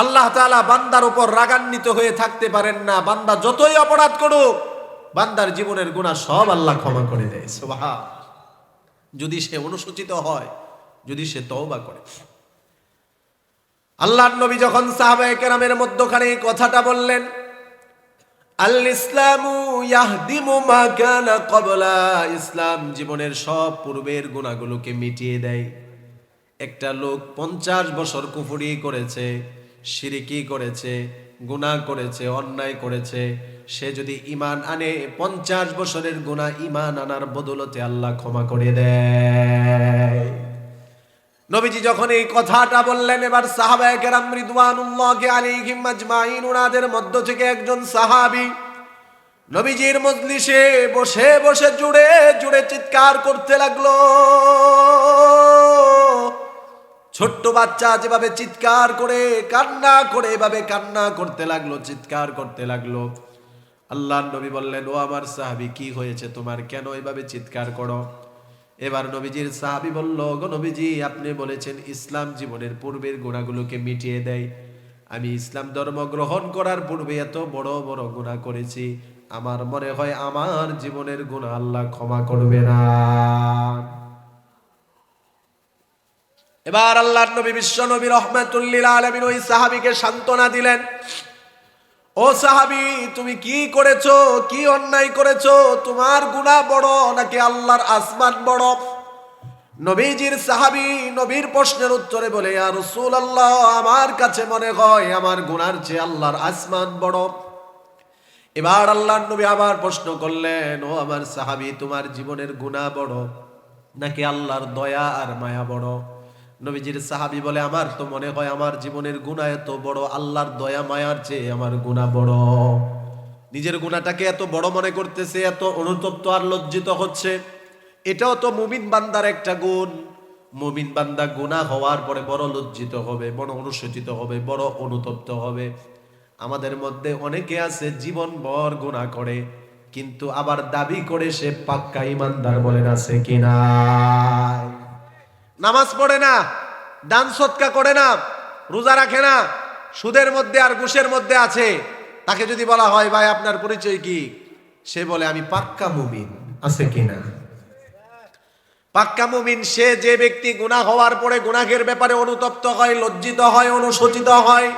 আল্লাহ তাআলা বান্দার উপর রাগান্বিত হয়ে থাকতে পারেন না। বান্দা যতই অপরাধ করুক, বান্দার জীবনের গুনাহ সব আল্লাহ ক্ষমা করে দেয়। সুবহানাল্লাহ। যদি সে অনুসূচিত হয়, যদি সে তওবা করে। আল্লাহর নবী যখন সাহাবায়ে কেরামের মধ্যখানে এই কথাটা বললেন, আল ইসলামু ইয়াহদিমু মা কানা ক্বাবলা, ইসলাম জীবনের সব পূর্বের গুনাহগুলোকে মিটিয়ে দেয়। একটা লোক 50 বছর কুফরি করেছে, শিরকি করেছে, গুনাহ করেছে, অন্যায় করেছে, সে যদি ঈমান আনে 50 বছরের গুনাহ ঈমান আনার বদলতে আল্লাহ ক্ষমা করে দেয়। নবীজি যখন এই কথাটা বললেন, এবার সাহাবায়ে কেরাম রিদওয়ানুল্লাহি আলাইহিম আজমাইন, ওনাদের মধ্য থেকে একজন সাহাবী নবীজির মজলিসে বসে বসে জুড়ে জুড়ে চিৎকার করতে লাগলো। ছোট্ট বাচ্চা যেভাবে চিৎকার করে কান্না করে, এভাবে কান্না করতে লাগলো, চিৎকার করতে লাগলো। আল্লাহর নবী বললেন, ও আমার সাহাবী, কি হয়েছে তোমার, কেন এভাবে চিৎকার করো? এবার নবীজির সাহাবী বলল, গো নবীজি, আপনি বলেছেন ইসলাম জীবনের পূর্বের গুনাহগুলোকে মিটিয়ে দেয়। আমি ইসলাম ধর্ম গ্রহণ করার পূর্বে এত বড় বড় গুনাহ করেছি, আমার মনে হয় আমার জীবনের গুনাহ আল্লাহ ক্ষমা করবে না। এবার আল্লাহর নবী বিশ্ব নবী রাহমাতুল লিল আলামিন ওই সাহাবীকে সান্ত্বনা দিলেন, ও সাহাবী, তুমি কি করেছো, কি অন্যায় করেছো? তোমার গুনাহ বড় নাকি আল্লাহর আসমান বড়? নবীজির সাহাবী নবীর প্রশ্নের উত্তরে বলে, ইয়া রাসূলুল্লাহ, আমার কাছে মনে হয় আমার গুনার চেয়ে আল্লাহর আসমান বড়। এবার আল্লাহর নবী আবার প্রশ্ন করলেন, ও আমার সাহাবী, তোমার জীবনের গুনাহ বড় নাকি আল্লাহর দয়া আর মায়া বড়? নবীজির সাহাবী বলে, আমার তো মনে হয় আমার জীবনের গুনাহ এত বড়, আল্লাহর দয়া মায়ার চেয়ে আমার গুনাহ বড়। নিজের গুনাহটাকে এত বড় মনে করতেছে, এত অনুতপ্ত আর লজ্জিত হচ্ছে। এটাও তো মুমিন বান্দার একটা গুণ। মুমিন বান্দা গুনাহ হওয়ার পরে বড় লজ্জিত হবে, বড় অনুশোচিত হবে, বড় অনুতপ্ত হবে। আমাদের মধ্যে অনেকে আছে জীবনভর গুনাহ করে, কিন্তু আবার দাবি করে সে পাক্কা ইমানদার। বলেন আছে কিনা? নামাজ পড়ে না, দান সদকা করে না, রোজা রাখে না, সুদের মধ্যে আর ঘুষের মধ্যে আছে। তাকে যদি বলা হয়, ভাই আপনার পরিচয় কি? সে বলে, আমি পাক্কা মুমিন। আছে কিনা? পাক্কা মুমিন সে যে ব্যক্তি গুনাহ হওয়ার পরে গুনাহের ব্যাপারে অনুতপ্ত হয়, লজ্জিত হয়, অনুশোচিত হয়।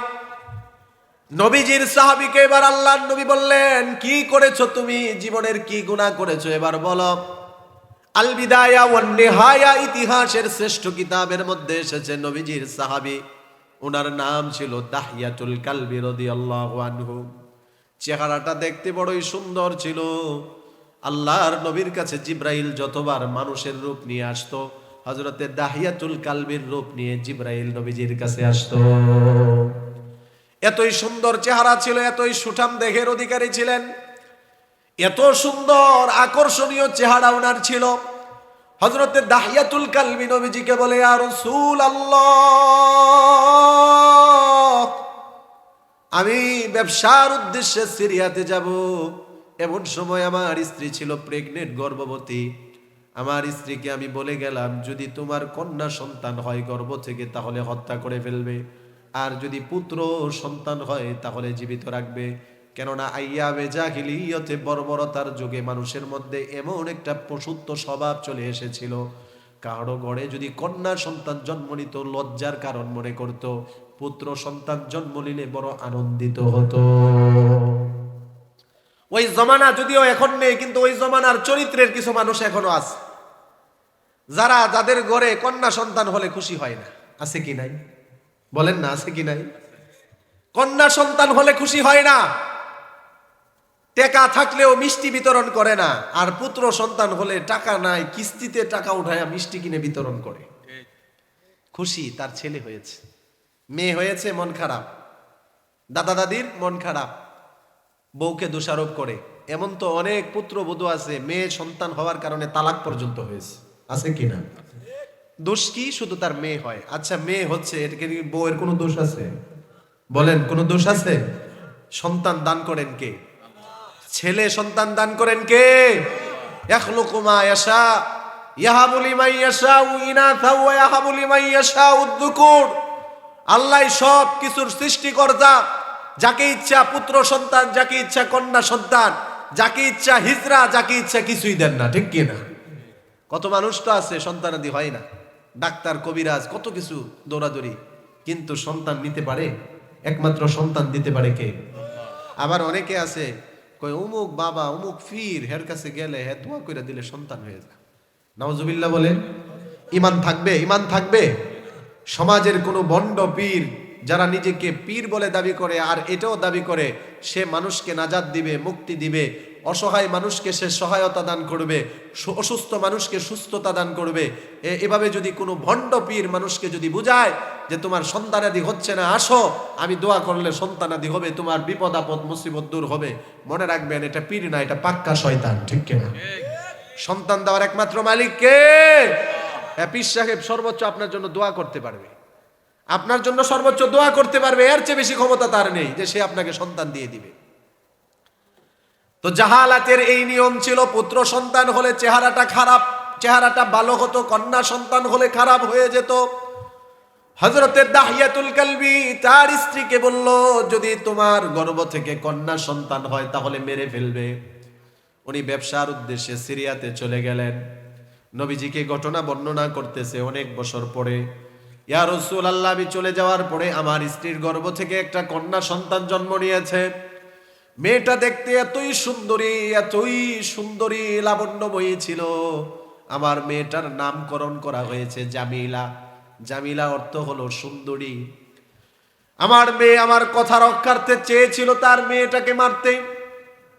নবীজির সাহাবীকে এবার আল্লাহর নবী বললেন, কি করেছো তুমি? জীবনের কি গুনাহ করেছো এবার বলো। আল বিদায়া ওয়ান নিহায়া, ইতিহাসের শ্রেষ্ঠ কিতাবের মধ্যে এসেছে নবীজির সাহাবী, ওনার নাম ছিল দাহিয়াতুল কালবি রাদিয়াল্লাহু আনহু। চেহারাটা দেখতে বড়ই সুন্দর ছিল। আল্লাহর নবীর কাছে জিব্রাইল যতবার মানুষের রূপ নিয়ে আসতো, হযরতে দাহিয়াতুল কালবির রূপ নিয়ে জিব্রাইল নবীজির কাছে আসতো। এতই সুন্দর চেহারা ছিল, এতই সুঠাম দেহের অধিকারী ছিলেন, এত সুন্দর আকর্ষণীয় চেহারা ওনার ছিল। হযরতে দাহিয়াতুল কালবি নবীজিকে বলে, ইয়া রাসূলুল্লাহ, আমি ব্যবসার উদ্দেশ্যে সিরিয়াতে যাব। এমন সময় আমার স্ত্রী ছিল প্রেগনেন্ট, গর্ভবতী। আমার স্ত্রীকে আমি বলে গেলাম, যদি তোমার কন্যা সন্তান হয় গর্ভ থেকে তাহলে হত্যা করে ফেলবে, আর যদি পুত্র সন্তান হয় তাহলে জীবিত রাখবে। কেননা আইয়াবে জাহিলিয়তে বর্বরতার যুগে মানুষের মধ্যে এমন একটা পশুত্ব স্বভাব চলে এসেছিল, কারো ঘরে যদি কন্যা সন্তান জন্ম নিত লজ্জার কারণ মনে করত, পুত্র সন্তান জন্ম নিলে বড় আনন্দিত হতো। ওই জমানা যদিও এখন নেই, কিন্তু ওই জমানার চরিত্রের কিছু মানুষ এখনো আছে, যাদের ঘরে কন্যা সন্তান হলে খুশি হয় না। আছে কি নাই? বলেন না, আছে কি নাই? কন্যা সন্তান হলে খুশি হয় না, টাকা থাকলেও মিষ্টি বিতরণ করে না। আর পুত্র সন্তান হলে টাকা নাই, কিস্তিতে টাকা উঠায় মিষ্টি কিনে বিতরণ করে। খুশি তার ছেলে হয়েছে, মেয়ে হয়েছে, মন খারাপ। দাদা দাদির মন খারাপ, বউকে দোষারোপ করে। এমন তো অনেক পুত্রবধূ আছে, মেয়ে সন্তান হওয়ার কারণে তালাক পর্যন্ত হয়েছে। আছে কিনা? দোষ কি? শুধু তার মেয়ে হয়। আচ্ছা, মেয়ে হচ্ছে, এটাকে বউয়ের কোনো দোষ আছে? বলেন, কোনো দোষ আছে? সন্তান দান করেন কে? ছেলে সন্তান দান করেন কে? ইয়াখলুকু মা ইয়াশা, ইয়াহাবু লিমান ইয়াশাউ ইনাথা ওয়া ইয়াহাবু লিমান ইয়াশাউ যুকুর। আল্লাহ সব কিছুর সৃষ্টিকর্তা। যাকে ইচ্ছা পুত্র সন্তান, যাকে ইচ্ছা কন্যা সন্তান, যাকে ইচ্ছা হিজরা, যাকে ইচ্ছা কিছুই দেন না। ঠিক কি না? কত মানুষ তো আছে সন্তানাদি হয় না, ডাক্তার কবিরাজ কত কিছু দৌড়াদৌড়ি, কিন্তু সন্তান নিতে পারে? একমাত্র সন্তান দিতে পারে কে? আবার অনেকে আছে কই অমুক বাবা অমুক পীর, হের কাছে গেলে হে দোয়া কইরা দিলে সন্তান হয়ে যায়। নাউজুবিল্লাহ বলেন। ঈমান থাকবে? ঈমান থাকবে? সমাজের কোনো ভণ্ড পীর যারা নিজেকে পীর বলে দাবি করে আর এটাও দাবি করে সে মানুষকে নাজাত দিবে, মুক্তি দিবে, অসহায় মানুষকে সে সহায়তা দান করবে, অসুস্থ মানুষকে সুস্থতা দান করবে, এভাবে যদি কোনো ভণ্ড পীর মানুষকে যদি বুঝায় যে তোমার সন্তানাদি হচ্ছে না, আসো আমি দোয়া করলে সন্তানাদি হবে, তোমার বিপদ আপদ মুসিবত দূর হবে, মনে রাখবেন এটা পীর না, এটা পাক্কা শয়তান। ঠিক কিনা? সন্তান দেওয়ার একমাত্র মালিক কে? পীর সাহেব সর্বোচ্চ আপনার জন্য দোয়া করতে পারবে, আপনার জন্য সর্বোচ্চ দোয়া করতে পারবে, এর চেয়ে বেশি ক্ষমতা তার নেই যে সে আপনাকে সন্তান দিয়ে দিবে। তো জাহালাতের এই নিয়ম ছিল, পুত্র সন্তান হলে চেহারাটা খারাপ, চেহারাটা ভালো হতো, কন্যা সন্তান হলে খারাপ হয়ে যেত। হযরতে দাহিয়াতুল কালবি তার স্ত্রীকে বলল, যদি তোমার গর্ভ থেকে কন্যা সন্তান হয় তাহলে মেরে ফেলবে। উনি ব্যবসার উদ্দেশ্যে সিরিয়াতে চলে গেলেন। নবীজিকে ঘটনা বর্ণনা করতেছে অনেক বছর পরে। ইয়া রাসূলুল্লাহ, আমি চলে যাওয়ার পরে আমার স্ত্রীর গর্ভ থেকে একটা কন্যা সন্তান জন্ম নিয়েছে। মেয়েটা দেখতে এতই সুন্দরী লাবণ্যময়ী ছিল। আমার মেয়েটার নামকরণ করা হয়েছে জামিলা। জামিলা অর্থ হলো সুন্দরী। আমার মেয়ে আমার কথা রক্ষার্থে চেয়েছিল তার মেয়েটাকে মারতে।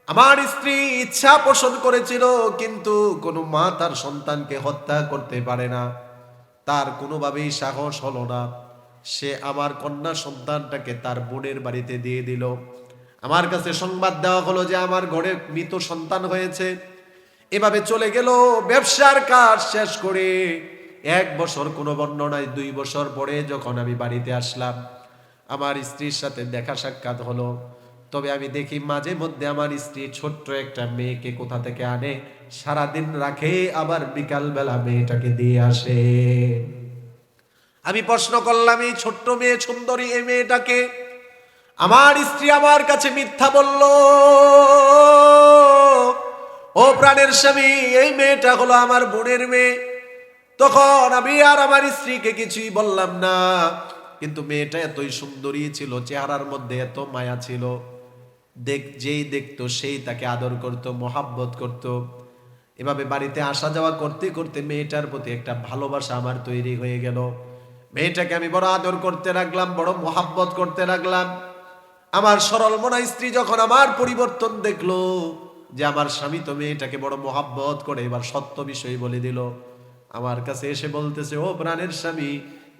আমার স্ত্রী ইচ্ছা পোষণ করেছিল, কিন্তু কোনো মা তার সন্তানকে হত্যা করতে পারে না। তার কোনোভাবেই সাহস হলো না। সে আমার কন্যা সন্তানটাকে তার বোনের বাড়িতে দিয়ে দিল। আমার কাছে সংবাদ দেওয়া হলো যে আমার ঘরে মৃত সন্তান হয়েছে। এভাবে চলে গেল। ব্যবসার কাজ শেষ করে 1 বছর, কোনো বর্ণনায় 2 বছর পরে যখন আমি বাড়িতে আসলাম, আমার স্ত্রীর সাথে দেখা সাক্ষাৎ হলো। তবে আমি দেখি মাঝে মধ্যে আমার স্ত্রী ছোট্ট একটা মেয়েকে কোথা থেকে আনে, সারাদিন রাখে, আবার বিকাল বেলা মেয়েটাকে দিয়ে আসে। আমি প্রশ্ন করলাম, এই ছোট্ট মেয়ে সুন্দরী এই মেয়েটাকে? আমার স্ত্রী আমার কাছে মিথ্যা বলল। ও প্রাণের স্বামী, এই মেয়েটা হলো আমার বোনের মেয়ে। তখন আমি আর আমার স্ত্রীকে কিছুই বললাম না, কিন্তু মেয়েটা এতই সুন্দরী ছিল, চেহারার মধ্যে এত মায়া ছিল। যেই দেখতো সেই তাকে আদর করত, মোহাব্বত করত। এভাবে বাড়িতে আসা যাওয়া করতে করতে মেয়েটার প্রতি একটা ভালোবাসা আমার তৈরি হয়ে গেল। মেয়েটাকে আমি বড় আদর করতে লাগলাম, বড় মোহাব্বত করতে লাগলাম। আমার সরল মনা স্ত্রী যখন আমার পরিবর্তন দেখলো, যে আমার স্বামী তো মেয়েটাকে বড় মোহাব্বত করে, এবার সত্য বিষয় বলে দিল। আমার কাছে এসে বলতেছে, ও প্রাণের স্বামী,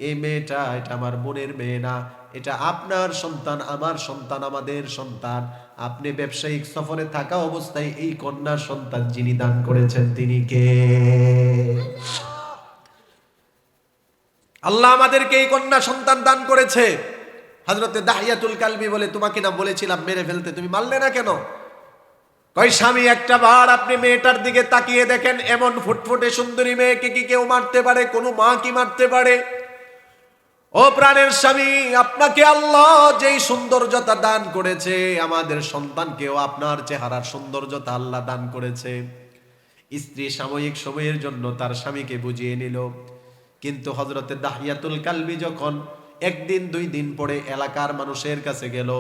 এই মেয়েটা এটা আমার বোনের মেয়ে না, এটা আপনার সন্তান, আমার সন্তান, আমাদের সন্তান। আপনি ব্যবসায়িক সফরে থাকা অবস্থায় এই কন্যা সন্তান যিনি দান করেছেন তিনি কে? আল্লাহ আমাদেরকে এই কন্যা সন্তান দান করেছে। হযরতে দাহিয়াতুল কালবি বলে, তোমাকে না বলেছিলাম মেরে ফেলতে, তুমি মারলে না কেন? কই স্বামী, একটা বার আপনি মেয়েটার দিকে তাকিয়ে দেখেন, এমন ফুটফুটে সুন্দরী মেয়েকে কি কেউ মারতে পারে? কোনো মা কি মারতে পারে? ও প্রাণের স্বামী, আপনাকে আল্লাহ যেই সৌন্দর্যতা দান করেছে, আমাদের সন্তানকেও আপনার চেহারার সৌন্দর্যতা আল্লাহ দান করেছে। স্ত্রী সাময়িক সময়ের জন্য তার স্বামীকে বুঝিয়ে নিল, কিন্তু হযরতে দাহিয়াতুল কালবি যখন 1 দিন 2 দিন পরে এলাকার মানুষের কাছে গেল,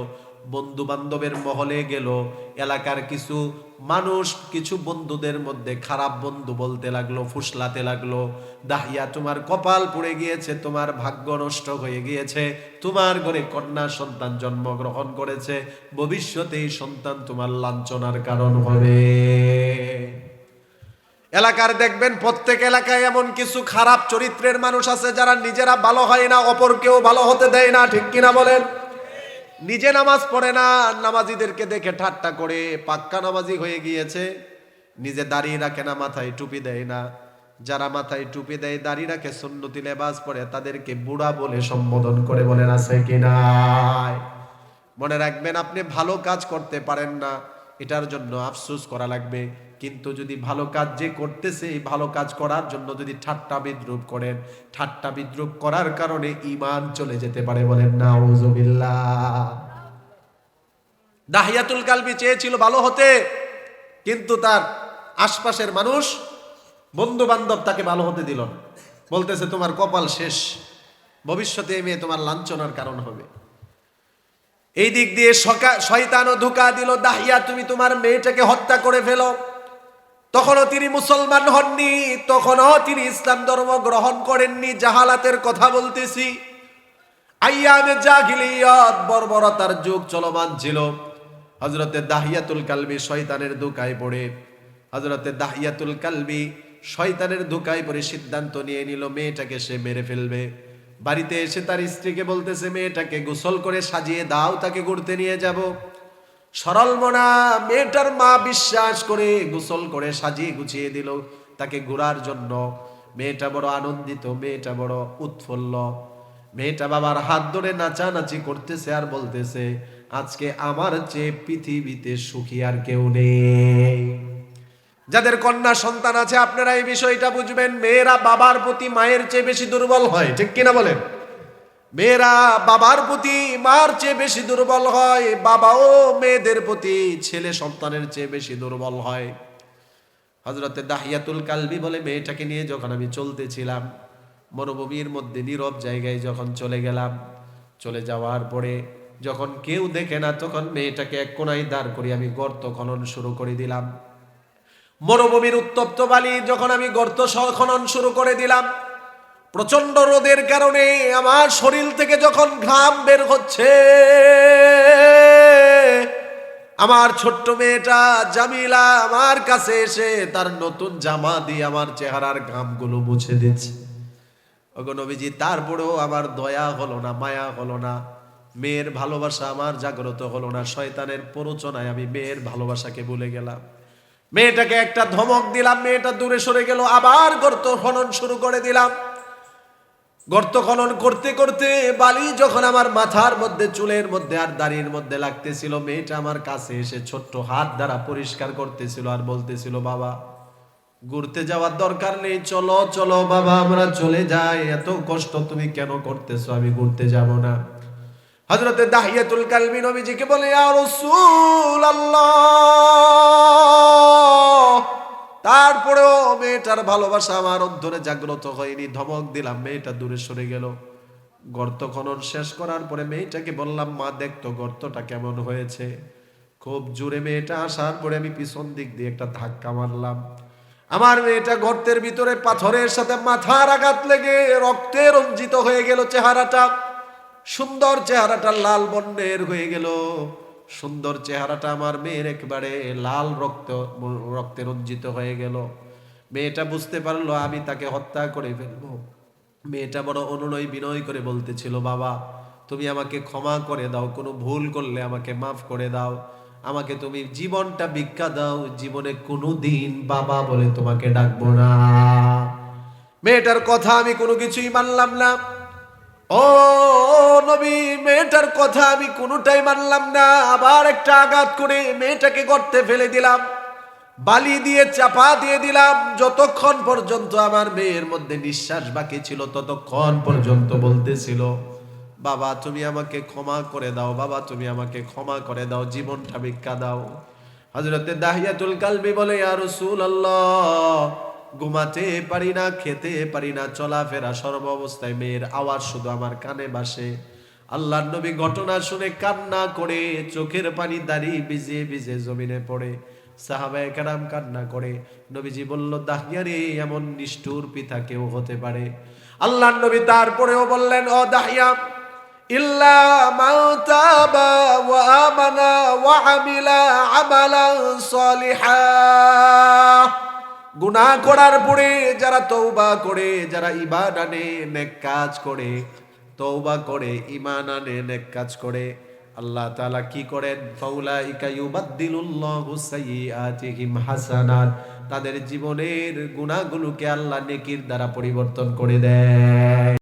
বন্ধু বান্ধবের মহলে গেল, এলাকার কিছু মানুষ কিছু বন্ধুদের মধ্যে খারাপ বন্ধু বলতে লাগলো, ফুসলাতে লাগলো, দাহিয়া তোমার কপাল পুড়ে গিয়েছে, তোমার ভাগ্য নষ্ট হয়ে গিয়েছে, তোমার ঘরে কন্যা সন্তান জন্মগ্রহণ করেছে, ভবিষ্যতে এই সন্তান তোমার লাঞ্ছনার কারণ হবে। এলাকার দেখবেন প্রত্যেক এলাকায় এমন কিছু খারাপ চরিত্রের মানুষ আছে যারা নিজেরা ভালো হয় না, অপরকেও ভালো হতে দেয় না, ঠিক কিনা বলেন? নিজে নামাজ পড়ে না, নামাজিদেরকে দেখে ঠাট্টা করে, পাক্কা নামাজি হয়ে গিয়েছে, নিজে দাড়ি রাখে না, মাথায় টুপি দেয় না। যারা মাথায় টুপি দেয়, দাড়ি রাখে, সুন্নতি লেবাস পরে, তাদেরকে বুড়া বলে সম্বোধন করে। বলেন আছে কিনা? মনে রাখবেন, আপনি ভালো কাজ করতে পারেন না, এটার জন্য আফসোস করা লাগবে। কিন্তু যদি ভালো কাজ যে করতেছে, এই ভালো কাজ করার জন্য যদি ঠাট্টা বিদ্রুপ করেন, ঠাট্টা বিদ্রুপ করার কারণে ঈমান চলে যেতে পারে। বলেন নাউযুবিল্লাহ। দাহিয়াতুল কালবি চেয়েছিল ভালো হতে, কিন্তু তার আশপাশের মানুষ, বন্ধু বান্ধব তাকে ভালো হতে দিল না। বলতেছে তোমার কপাল শেষ, ভবিষ্যতে এই মেয়ে তোমার লাঞ্ছনার কারণ হবে। এই দিক দিয়ে শয়তানও ধোঁকা দিল, দাহিয়া তুমি তোমার মেয়েটাকে হত্যা করে ফেলো। তখনও তিনি মুসলমান হননি, তখনও তিনি ইসলাম ধর্ম গ্রহণ করেননি। জাহালাতের কথা বলতেছি, আইয়ামে জাহিলিয়াত, বর্বরতার যুগ চলমান ছিল। হযরতে দাহিয়াতুল কালবি শয়তানের ধোঁকায় পড়ে, হযরতে দাহিয়াতুল কালবি শয়তানের ধোঁকায় পড়ে সিদ্ধান্ত নিয়ে নিল মেয়েটাকে সে মেরে ফেলবে। বাড়িতে এসে তার স্ত্রীকে বলতেছে, মেয়েটাকে গোসল করে সাজিয়ে দাও, তাকে ঘুরতে নিয়ে যাব। সরল মনা মেয়েটার মা বিশ্বাস করে গোসল করে সাজিয়ে গুছিয়ে দিল তাকে ঘোরার জন্য। মেয়েটা বড় আনন্দিত, মেয়েটা বড় উৎফুল্ল। মেয়েটা বাবার হাত ধরে নাচানাচি করতেছে আর বলতেছে, আজকে আমার চেয়ে পৃথিবীতে সুখী আর কেউ নেই। যাদের কন্যা সন্তান আছে আপনারা এই বিষয়টা বুঝবেন, মেয়েরা বাবার প্রতি মায়ের চেয়ে বেশি দুর্বল হয়, ঠিক কিনা বলেন? মেয়েরা বাবার প্রতি মার চেয়ে বেশি দুর্বল হয়, বাবাও মেয়েদের প্রতি ছেলে সন্তানের চেয়ে বেশি দুর্বল হয়। হযরতে দাহিয়াতুল কালবি বলে, মেয়েটাকে নিয়ে যখন আমি চলতেছিলাম, মরুভূমির মধ্যে নীরব জায়গায় যখন চলে গেলাম, চলে যাওয়ার পরে যখন কেউ দেখে না, তখন মেয়েটাকে এক কোনায় দাঁড় করি আমি গর্ত খনন শুরু করে দিলাম। মরুভূমির উত্তপ্ত বালি যখন আমি গর্ত খনন শুরু করে দিলাম, প্রচন্ড রোদের কারণে আমার শরীর থেকে যখন ঘাম বের হচ্ছে, আমার ছোট্ট মেয়েটা জামিলা আমার কাছে এসে তার নতুন জামা দিয়ে আমার চেহারার ঘামগুলো মুছে দিচ্ছে। ওগো নবীজি, তারপরেও আমার দয়া হলো না, মায়া হলো না, মেয়ের ভালোবাসা আমার জাগ্রত হলো না। শয়তানের প্ররোচনায় আমি মেয়ের ভালোবাসাকে ভুলে গেলাম। মেয়েটাকে একটা ধমক দিলাম, মেয়েটা দূরে সরে গেল। আবার গর্ত খনন শুরু করে দিলাম। গর্ত খনন করতে করতে বালি যখন আমার মাথার মধ্যে, চুলের মধ্যে আর দাড়ির মধ্যে লাগতেছিল, মেয়েটা আমার কাছে এসে ছোট্ট হাত দ্বারা পরিষ্কার করতেছিল আর বলতেছিল, বাবা ঘুরতে যাওয়ার দরকার নেই, চলো চলো বাবা আমরা চলে যাই, এত কষ্ট তুমি কেন করতেছো, আমি ঘুরতে যাব না। হযরতে দাহিয়াতুল কালবি নবীজিকে বলে, ইয়া রাসূলুল্লাহ। তারপরেও মেয়েটার ভালোবাসা আমার অন্তরে জাগ্রত হয়নি। ধমক দিলাম, মেয়েটা দূরে সরে গেল। গর্ত খনন শেষ করার পরে মেয়েটাকে বললাম, মা দেখতো গর্তটা কেমন হয়েছে। খুব জোরে মেয়েটা আসার পরে আমি পিছন দিক দিয়ে একটা ধাক্কা মারলাম। আমার মেয়েটা গর্তের ভিতরে পাথরের সাথে মাথার আঘাত লেগে রক্তে রঞ্জিত হয়ে গেল। চেহারাটা, সুন্দর চেহারাটা লাল বর্ণের হয়ে গেল। সুন্দর চেহারাটা আমার মেয়ের একেবারে লাল রক্তে রঞ্জিত হয়ে গেল। মেয়েটা বুঝতে পারলো আমি তাকে হত্যা করে ফেলবো। মেয়েটা বড় অনুনয় বিনয় করে বলতেছিল, বাবা তুমি আমাকে ক্ষমা করে দাও, কোনো ভুল করলে আমাকে মাফ করে দাও, আমাকে তুমি জীবনটা ভিক্ষা দাও, জীবনে কোনোদিন বাবা বলে তোমাকে ডাকবো না। মেয়েটার কথা আমি কোনো কিছুই মানলাম না। ও নবী, মেয়েটার কথা আমি কোনোটাই মানলাম না। আবার একটা আঘাত করে মেয়েটাকে গর্তে ফেলে দিলাম, বালি দিয়ে চাপা দিয়ে দিলাম। যতক্ষণ পর্যন্ত আমার মেয়ের মধ্যে নিঃশ্বাস বাকি ছিল, ততক্ষণ পর্যন্ত বলতেছিল, বাবা তুমি আমাকে ক্ষমা করে দাও, বাবা তুমি আমাকে ক্ষমা করে দাও, জীবনটা ভিক্ষা দাও। হযরতে দাহিয়াতুল কালবি বলে, ইয়া রাসূলুল্লাহ, ঘুমাতে পারি না, খেতে পারি না, চলাফেরা সর্ব অবস্থায় মেয়ের আওয়াজ শুধু আমার কানে ভাসে। আল্লাহর নবী ঘটনা শুনে কান্না করে, চোখের পানি দাঁড়িয়ে ভিজে ভিজে জমিনে পড়ে। সাহাবায়ে কেরাম কান্না করে। নবীজি বলল, দাহিয়া রে, এমন নিষ্ঠুর পিতা কেউ হতে পারে? আল্লাহর নবী তারপরেও বললেন, ও দাহিয়া, ইল্লা মান তাবা ওয়া আমানা ওয়া আমিলা আমালান সলিহা। গুনাহ করার পরে যারা তওবা করে, যারা ঈমান আনে, নেক কাজ করে, তওবা করে, ঈমান আনে, নেক কাজ করে, আল্লাহ তাআলা কি করেন? ফাউলাইকা ইউবাদদিলুল্লাহু সাইয়্যাতিহিম হাসানাত। তাদের জীবনের গুনাহগুলোকে আল্লাহ নেকির দ্বারা পরিবর্তন করে দেয়।